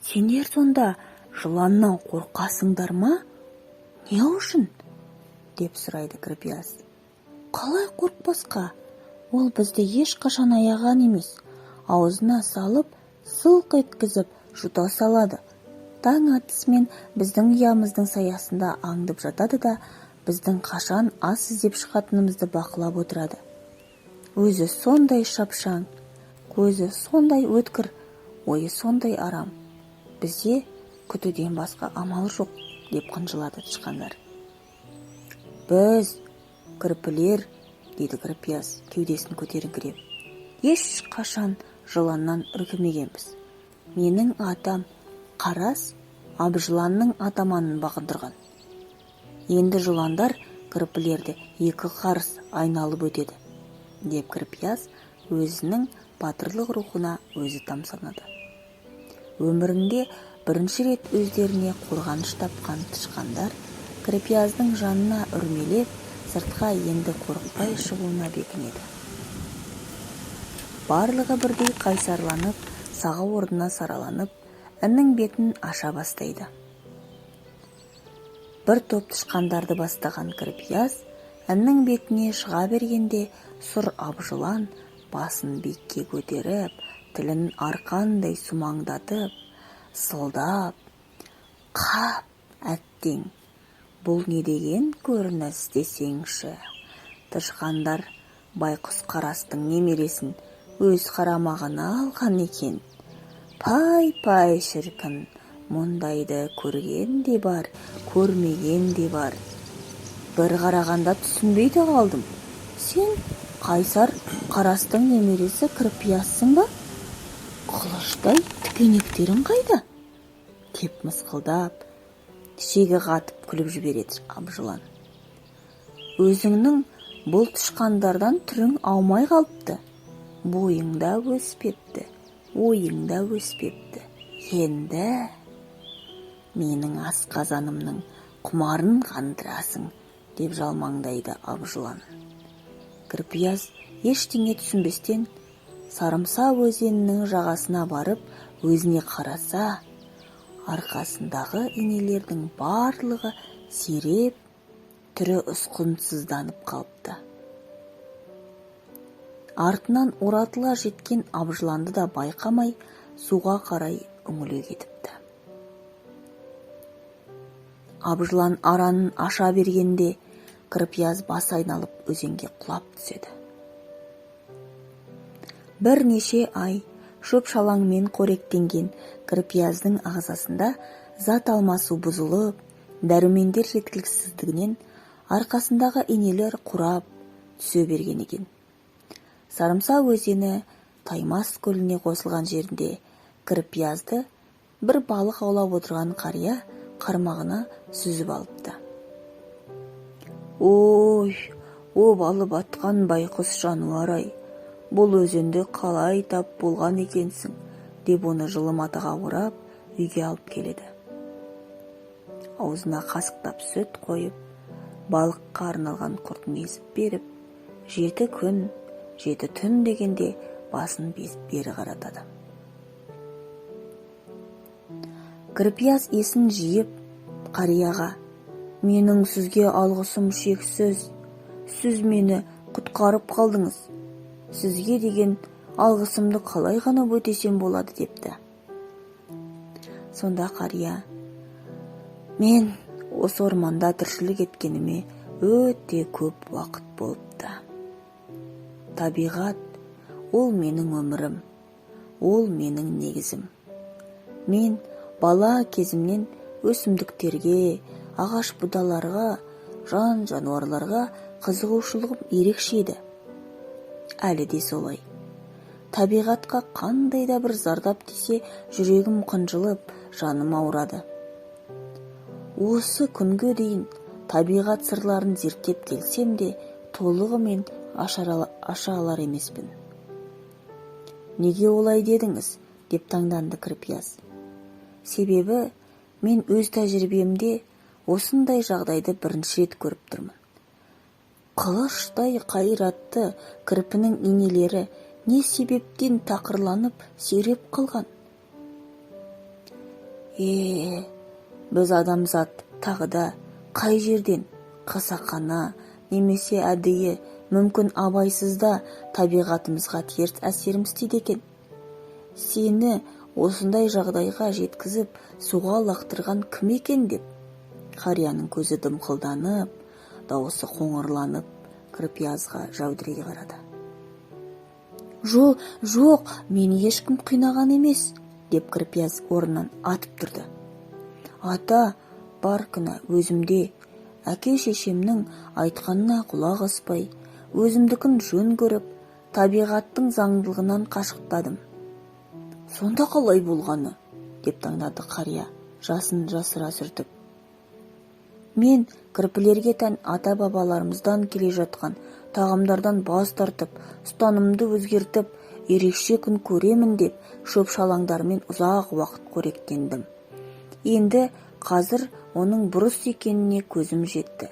Сендер сонда жыланнан қорқасыңдар ма? Не үшін? Деп сұрайды кірпияз. Қалай қорқпасқа? Ол бізді ешқашан аяған емес. Аузына салып, сылқ еткізіп жұта салады. Таң атысымен біздің ұямыздың саясында аңдып жатады да, біздің қашан ас іздеп шығатынымызды бақылап отырады. Өзі сондай шапшаң, көзі сондай өткір, ойы сондай арам. Бізде күтуден басқа амал жоқ, деп қынжылады тышқандар. Біз, кірпілер, дейді кірпияз кеудесін көтеріңкіреп, ешқашан жыланнан үркімегенбіз. Менің атам Қарас Абжыланның атаманын бағындырған. Енді жыландар кірпілерді екі қарыс айналып өтеді, деп кірпияз өзінің батырлық рухына өзі тамсанады. Өмірінде бірінші рет өздеріне қорғаныш тапқан тышқандар кірпияздың жанына үрмелеп, сыртқа енді қорықпай шығуына бекінеді. Барлығы бірдей қайсарланып, саға орнына сараланып, іннің бетін аша бастайды. Бір топ тышқандарды бастаған кірпияз іннің бетіне шыға бергенде, сұр Абжылан басын биікке көтеріп, тілін арқандай сумаңдатып, сылдап, қап, әттең, бұл не деген көрініс десеңші. Тышқандар байқұс Қарастың немересін өз қарамағына алған екен. Пай шіркін, мұндайды көрген де бар, көрмеген де бар. Бір қарағанда түсінбейді қалдым. Сен қайсар Қарастың немересі кірпиязсың ба? Қылыштай тікенектерің қайда? Деп мысқылдап, шегі қатып күліп жібереді Абжылан. Өзіңнің бұл тышқандардан түрің аумай қалыпты. Бойыңда өспепті, ойыңда өспепті. Енді менің асқазанымның құмарын қандырасың, деп жалмаңдайды Абжылан. Кірпияз ештеңе түсінбестен Сарымсақ өзенінің жағасына барып, өзіне қараса, арқасындағы инелердің барлығы сиреп, түрі ұсқынсызданып қалыпты. Артынан оратыла жеткен Абжыланды да байқамай суға қарай үңіле кетіпті. Абжылан аранын аша бергенде кірпияз бас айналып өзенге құлап түседі. Бірнеше ай шөп-шалаңмен қоректенген кірпияздың ағзасында зат алмасу бұзылып, дәрумендер жеткіліксіздігінен арқасындағы инелер қурап түсе берген екен. Сарымсақ өзені Таймас көліне қосылған жерінде кірпиязды бір балық аулап отырған қария қармағына сүзіп алыпты. Ой, обалы батқан байқұс жануар-ай, бұл өзенді қалай тап болған екенсің, деп оны жылы матаға орап үйге алып келеді. Аузына қасықтап сүт қойып, балыққа арналған құртын езіп беріп, 7 күн, 7 түн дегенде басын бері қаратады. Кірпияз есін жиып, қарияға, менің сізге алғысым шексіз, сіз мені құтқарып қалдыңыз. Сізге деген алғысымды қалай ғана өтесем болады, депті. Сонда қария, мен осы орманда тіршілік еткеніме өте көп уақыт болыпты. Табиғат, ол менің өмірім, ол менің негізім. Мен бала кезімнен өсімдіктерге, ағаш будаларға, жан-жануарларға қызығушылығым ерекше еді. Әлі де солай. Табиғатқа қандай да бір зардап тисе, жүрегім қынжылып, жаным ауырады. Осы күнге дейін табиғат сырларын зерттеп келсем де, толығымен аша алар емеспін. Неге олай дедіңіз, деп таңданды кірпияз. Себебі мен өз тәжірибемде осындай жағдайды бірінші рет көріп тұрмын. Қылыштай қайратты кірпінің инелері не себептен тақырланып сиреп қалған? Біз адамзат тағы да қай жерден қасақана немесе әдейі, мүмкін абайсызда табиғатымызға теріс әсеріміз істейді екен. Сені осындай жағдайға жеткізіп суға лақтырған кім екен деп. Қарияның көзі дымқылданып, дауысы қоңырланып, Кірпиязға жәудірей қарады. Жоқ, мені ешкім қинаған емес, деп Кірпияз орнынан атып тұрды. Ата, бар кінә өзімде. Әке-шешемнің айтқанына құлақ аспай, өзімдікін жөн көріп, табиғаттың заңдылығынан қашықтадым. Сонда қалай болғаны? Деп таңдады қария, жасын жасыра сүртіп. Мен кірпілерге тән ата-бабаларымыздан келе жатқан тағамдардан бас тартып, ұстанымды өзгертіп, ерекше күн көремін деп шөп-шалаңдармен ұзақ уақыт қоректендім. Енді қазір оның бұрыс екеніне көзім жетті.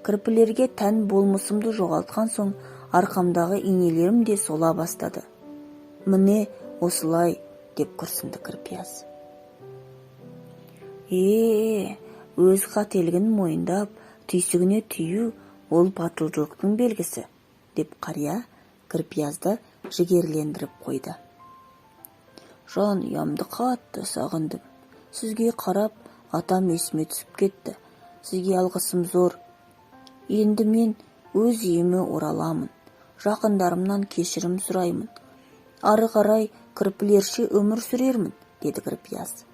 Кірпілерге тән болмысымды жоғалтқан соң арқамдағы инелерім де сола бастады. Міне осылай, деп күрсінді Кірпияз. Өз қателігін мойындап, түйсігіне түйу ол батылдылықтың белгісі, деп қария Кірпиязды жігерлендіріп қойды. Жан ұямды қатты сағындым. Сізге қарап, атам есіме түсіп кетті. Сізге алғысым зор. Енді мен өз үйіме ораламын. Жақындарымнан кешірім сұраймын. Ары қарай кірпілерше өмір сүрермін, деді Кірпияз.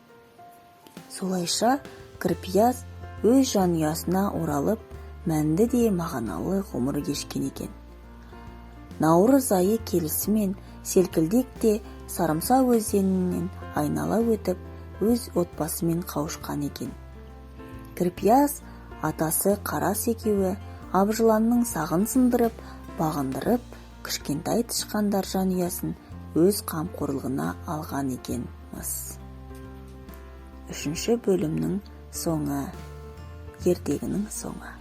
Солайша Кірпияз өз жанұясына оралып, мәнді де мағыналы ғұмыр кешкен екен. Наурыз айы келісімен селкілдек те Сарымса өзенінен айнала өтіп, өз отбасымен қауышқан екен. Кірпияз атасы Қарас екеуі абжыланның сағын сындырып, бағындырып, кішкентай тышқандар жанұясын өз қамқорлығына алған екен. 3 бөлімнің соңы, ертегінің соңы.